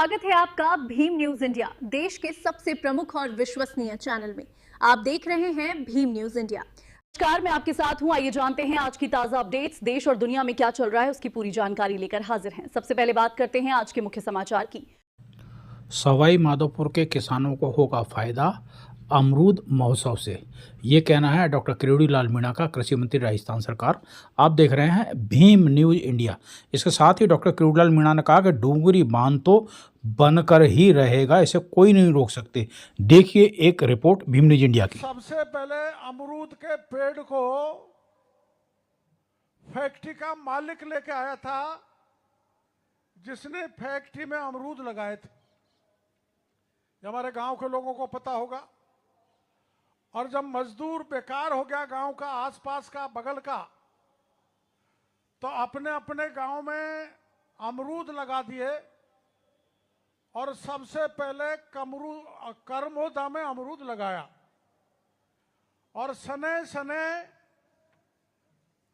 स्वागत है आपका भीम न्यूज इंडिया, देश के सबसे प्रमुख और विश्वसनीय चैनल में। आप देख रहे हैं भीम न्यूज इंडिया। नमस्कार, मैं आपके साथ हूं। आइए जानते हैं आज की ताजा अपडेट्स। देश और दुनिया में क्या चल रहा है उसकी पूरी जानकारी लेकर हाजिर हैं। सबसे पहले बात करते हैं आज के मुख्य समाचार की। सवाई माधोपुर के किसानों को होगा फायदा अमरूद महोत्सव से, ये कहना है डॉक्टर किरोड़ी लाल मीणा का, कृषि मंत्री राजस्थान सरकार। आप देख रहे हैं भीम न्यूज इंडिया। इसके साथ ही डॉक्टर किरोड़ी लाल मीणा ने कहा कि डूंगरी बांध तो बनकर ही रहेगा, इसे कोई नहीं रोक सकते। देखिए एक रिपोर्ट भीम न्यूज इंडिया की। सबसे पहले अमरूद के पेड़ को फैक्ट्री का मालिक लेके आया था, जिसने फैक्ट्री में अमरूद लगाए थे। हमारे गांव के लोगों को पता होगा। और जब मजदूर बेकार हो गया गांव का, आसपास का, बगल का, तो अपने अपने गांव में अमरूद लगा दिए। और सबसे पहले करमोदा में अमरूद लगाया। और सने सने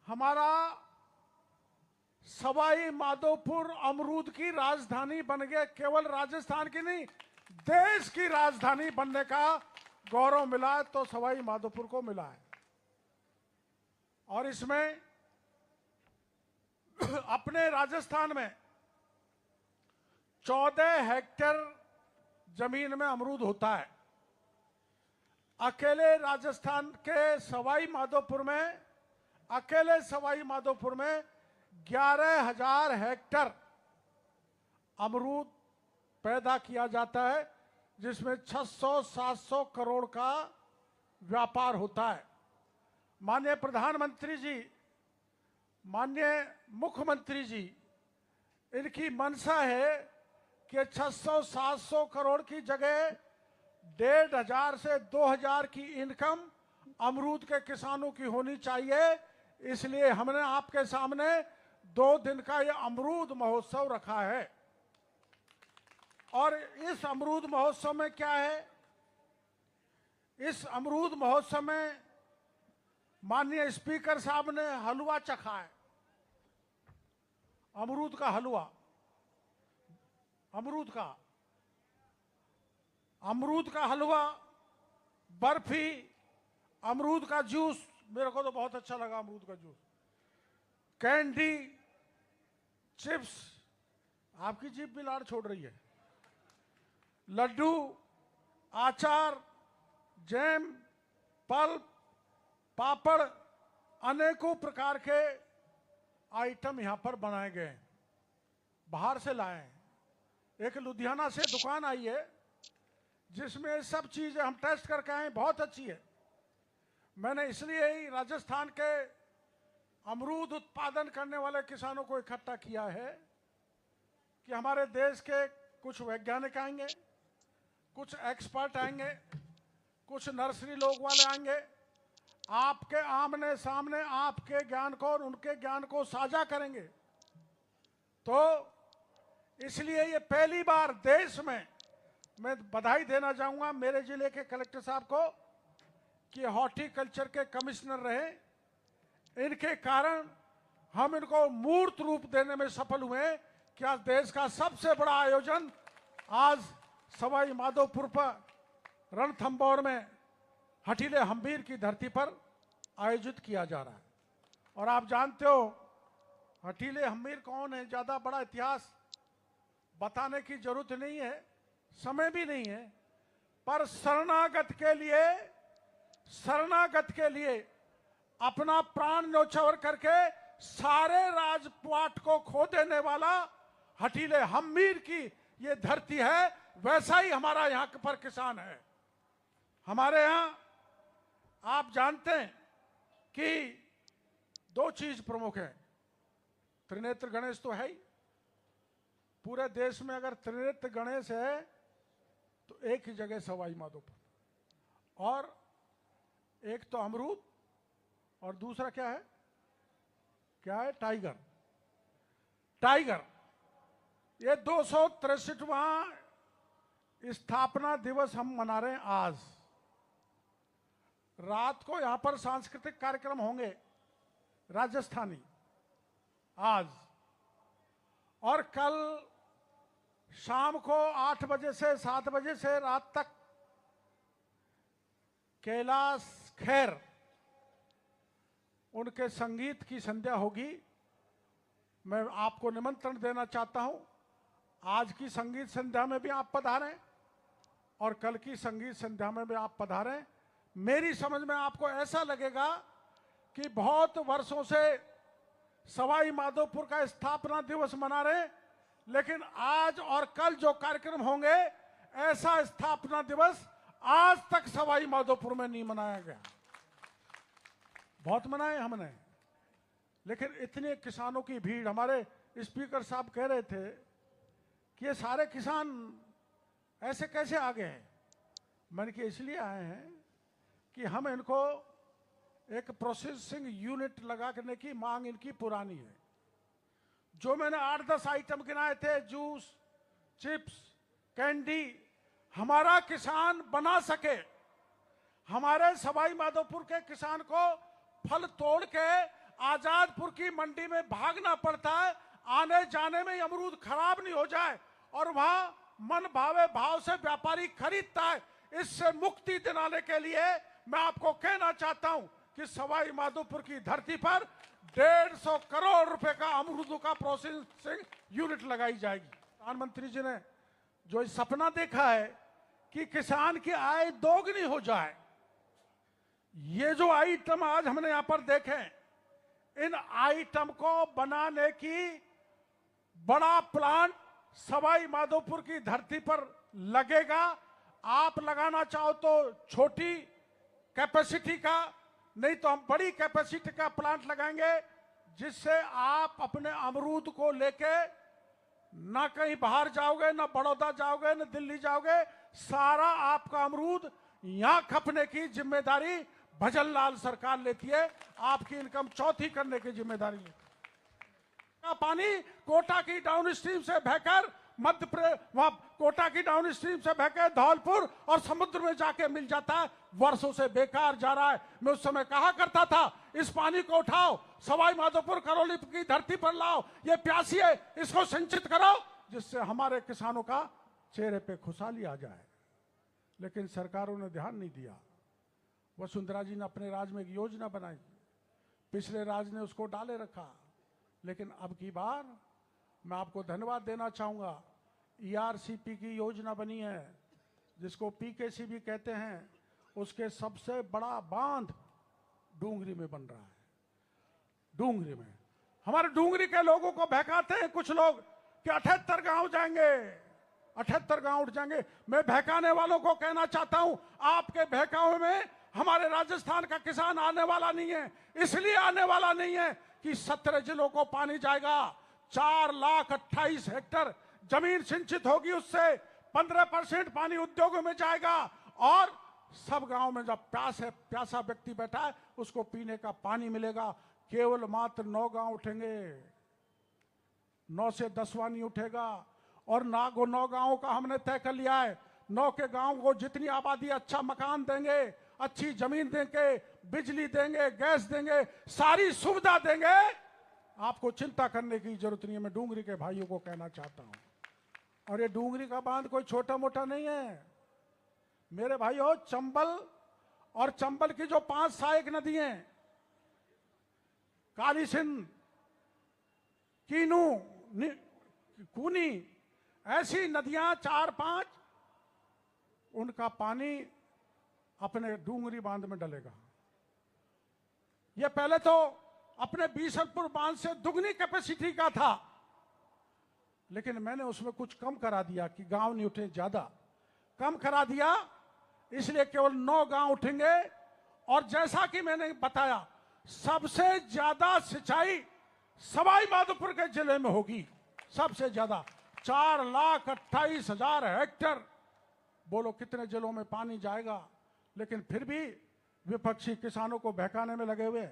हमारा सवाई माधोपुर अमरूद की राजधानी बन गए। केवल राजस्थान की नहीं, देश की राजधानी बनने का गौरव मिला है तो सवाई माधोपुर को मिला है। और इसमें अपने राजस्थान में 14 हेक्टेयर जमीन में अमरूद होता है। अकेले राजस्थान के सवाई माधोपुर में, अकेले सवाई माधोपुर में 11,000 हेक्टेयर अमरूद पैदा किया जाता है, जिसमें 600-700 करोड़ का व्यापार होता है। माननीय प्रधानमंत्री जी, माननीय मुख्यमंत्री जी, इनकी मंशा है कि 600-700 करोड़ की जगह 1,500 से 2,000 की इनकम अमरूद के किसानों की होनी चाहिए। इसलिए हमने आपके सामने 2 दिन का ये अमरूद महोत्सव रखा है। और इस अमरूद महोत्सव में क्या है? इस अमरूद महोत्सव में माननीय स्पीकर साहब ने हलवा चखा है, अमरूद का हलवा, अमरूद का हलवा, बर्फी, अमरूद का जूस। मेरे को तो बहुत अच्छा लगा अमरूद का जूस। कैंडी, चिप्स, आपकी जीभ भी लाड़ छोड़ रही है, लड्डू, आचार, जैम, पल्प, पापड़, अनेकों प्रकार के आइटम यहां पर बनाए गए हैं। बाहर से लाए हैं। एक लुधियाना से दुकान आई है जिसमें सब चीजें हम टेस्ट करके आए, बहुत अच्छी है। मैंने इसलिए ही राजस्थान के अमरूद उत्पादन करने वाले किसानों को इकट्ठा किया है कि हमारे देश के कुछ वैज्ञानिक आएंगे, कुछ एक्सपर्ट आएंगे, कुछ नर्सरी लोग वाले आएंगे, आपके आमने सामने आपके ज्ञान को और उनके ज्ञान को साझा करेंगे। तो इसलिए ये पहली बार देश में, मैं बधाई देना चाहूंगा मेरे जिले के कलेक्टर साहब को कि हॉर्टिकल्चर के कमिश्नर रहे। इनके कारण हम इनको मूर्त रूप देने में सफल हुए कि आज देश का सबसे बड़ा आयोजन आज सवाई माधोपुर पर रणथंभौर में हठीले हम्बीर की धरती पर आयोजित किया जा रहा है। और आप जानते हो हठीले हम्बीर कौन है, ज्यादा बड़ा इतिहास बताने की जरूरत नहीं है, समय भी नहीं है। पर शरणागत के लिए अपना प्राण न्यौछावर करके सारे राजपाट को खो देने वाला हठीले हम्बीर की ये धरती है। वैसा ही हमारा यहाँ पर किसान है। हमारे यहाँ आप जानते हैं कि 2 चीज प्रमुख है। त्रिनेत्र गणेश तो है ही, पूरे देश में अगर त्रिनेत्र गणेश है तो एक ही जगह सवाई माधोपुर। और एक तो अमरूद और दूसरा क्या है? टाइगर। ये 263वां स्थापना दिवस हम मना रहे हैं आज। रात को यहां पर सांस्कृतिक कार्यक्रम होंगे राजस्थानी आज, और कल शाम को 8 बजे से 7 बजे से रात तक कैलाश खेर उनके संगीत की संध्या होगी। मैं आपको निमंत्रण देना चाहता हूं, आज की संगीत संध्या में भी आप पधारें और कल की संगीत संध्या में भी आप पधारें। मेरी समझ में आपको ऐसा लगेगा कि बहुत वर्षों से सवाई माधोपुर का स्थापना दिवस मना रहे, लेकिन आज और कल जो कार्यक्रम होंगे, ऐसा स्थापना दिवस आज तक सवाई माधोपुर में नहीं मनाया गया। बहुत मनाए हमने, लेकिन इतने किसानों की भीड़, हमारे स्पीकर साहब कह रहे थे कि ये सारे किसान ऐसे कैसे आ गए हैं। मैंने कहा इसलिए आए हैं कि हम इनको एक प्रोसेसिंग यूनिट लगाने की मांग इनकी पुरानी है। जो मैंने 8-10 आइटम गिनाए थे, जूस, चिप्स, कैंडी, हमारा किसान बना सके। हमारे सवाई माधोपुर के किसान को फल तोड़ के आजादपुर की मंडी में भागना पड़ता है, आने जाने में अमरूद खराब नहीं हो जाए और वहां मन भावे भाव से व्यापारी खरीदता है। इससे मुक्ति दिलाने के लिए मैं आपको कहना चाहता हूं कि सवाई माधोपुर की धरती पर 150 करोड़ रुपए का अमरूदों का प्रोसेसिंग यूनिट लगाई जाएगी। प्रधानमंत्री जी ने जो सपना देखा है कि किसान की आय दोगुनी हो जाए, ये जो आइटम आज हमने यहां पर देखे, इन आइटम को बनाने की बड़ा प्लांट सवाई माधोपुर की धरती पर लगेगा। आप लगाना चाहो तो छोटी कैपेसिटी का, नहीं तो हम बड़ी कैपेसिटी का प्लांट लगाएंगे, जिससे आप अपने अमरूद को लेके ना कहीं बाहर जाओगे, ना बड़ौदा जाओगे, ना दिल्ली जाओगे, सारा आपका अमरूद यहां खपने की जिम्मेदारी भजनलाल सरकार लेती है। आपकी इनकम चौथी करने की जिम्मेदारी है। का पानी कोटा की डाउन स्ट्रीम से बहकर मध्य प्रदेश, वहां कोटा की डाउन स्ट्रीम से बहकर धौलपुर और समुद्र में जाके मिल जाता है, वर्षों से बेकार जा रहा है। मैं उस समय कहा करता था, इस पानी को उठाओ, सवाई माधोपुर करौली की धरती पर लाओ, ये प्यासी है, इसको संचित करो, जिससे हमारे किसानों का चेहरे पे खुशहाली आ जाए। लेकिन सरकारों ने ध्यान नहीं दिया। वसुंधरा जी ने अपने राज्य में एक योजना बनाई, पिछले राज्य ने उसको डाले रखा, लेकिन अब की बार मैं आपको धन्यवाद देना चाहूंगा। ERCP की योजना बनी है, जिसको PKC भी कहते हैं, उसके सबसे बड़ा बांध डूंगरी में बन रहा है। डूंगरी में हमारे डूंगरी के लोगों को बहकाते हैं कुछ लोग कि 78 गांव जाएंगे, 78 गांव उठ जाएंगे। मैं बहकाने वालों को कहना चाहता हूं, आपके बहकावे में हमारे राजस्थान का किसान आने वाला नहीं है। इसलिए आने वाला नहीं है कि 17 जिलों को पानी जाएगा, 4,28,000 हेक्टेयर जमीन सिंचित होगी, उससे 15% पानी उद्योगों में जाएगा और सब गांव में जब प्यासा व्यक्ति बैठा है उसको पीने का पानी मिलेगा। केवल मात्र 9 गांव उठेंगे, 9 से 10वां नहीं उठेगा। और 9 गांवों का हमने तय कर लिया है। 9 के गांव को जितनी आबादी, अच्छा मकान देंगे, अच्छी जमीन देंगे, बिजली देंगे, गैस देंगे, सारी सुविधा देंगे। आपको चिंता करने की जरूरत नहीं है। मैं डूंगरी के भाइयों को कहना चाहता हूं, और ये डूंगरी का बांध कोई छोटा मोटा नहीं है मेरे भाइयों। चंबल और चंबल की जो 5 सहायक नदी हैं, काली सिंध, कीनू, कूनी, ऐसी नदियां 4-5, उनका पानी अपने डूंगरी बांध में डलेगा। ये पहले तो अपने बीसलपुर बांध से दुगनी कैपेसिटी का था, लेकिन मैंने उसमें कुछ कम करा दिया कि गांव नहीं उठे, ज्यादा कम करा दिया, इसलिए केवल 9 गांव उठेंगे। और जैसा कि मैंने बताया, सबसे ज्यादा सिंचाई सवाई माधोपुर के जिले में होगी, सबसे ज्यादा 4,28,000 हेक्टेयर। बोलो कितने जिलों में पानी जाएगा। लेकिन फिर भी विपक्षी किसानों को बहकाने में लगे हुए।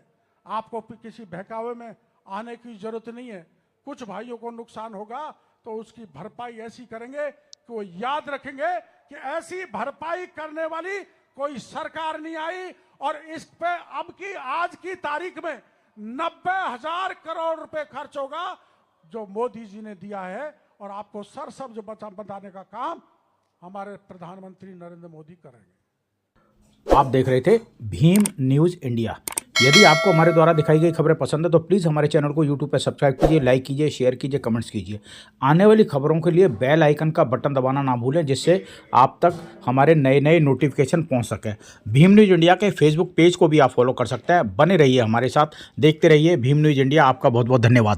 आपको किसी बहकावे में आने की जरूरत नहीं है। कुछ भाइयों को नुकसान होगा तो उसकी भरपाई ऐसी करेंगे कि वो याद रखेंगे कि ऐसी भरपाई करने वाली कोई सरकार नहीं आई। और इस पे अब की आज की तारीख में 90,000 करोड़ रुपए खर्च होगा। जो मोदी जी ने दिया है और आपको सरसब्ज बताने का काम हमारे प्रधानमंत्री नरेंद्र मोदी करेंगे। आप देख रहे थे भीम न्यूज़ इंडिया। यदि आपको हमारे द्वारा दिखाई गई खबरें पसंद है तो प्लीज़ हमारे चैनल को यूट्यूब पर सब्सक्राइब कीजिए, लाइक कीजिए, शेयर कीजिए, कमेंट्स कीजिए। आने वाली खबरों के लिए बेल आइकन का बटन दबाना ना भूलें, जिससे आप तक हमारे नए नए नोटिफिकेशन पहुंच सके। भीम न्यूज़ इंडिया के फेसबुक पेज को भी आप फॉलो कर सकते हैं। बने रहिए हमारे साथ, देखते रहिए भीम न्यूज़ इंडिया। आपका बहुत बहुत धन्यवाद।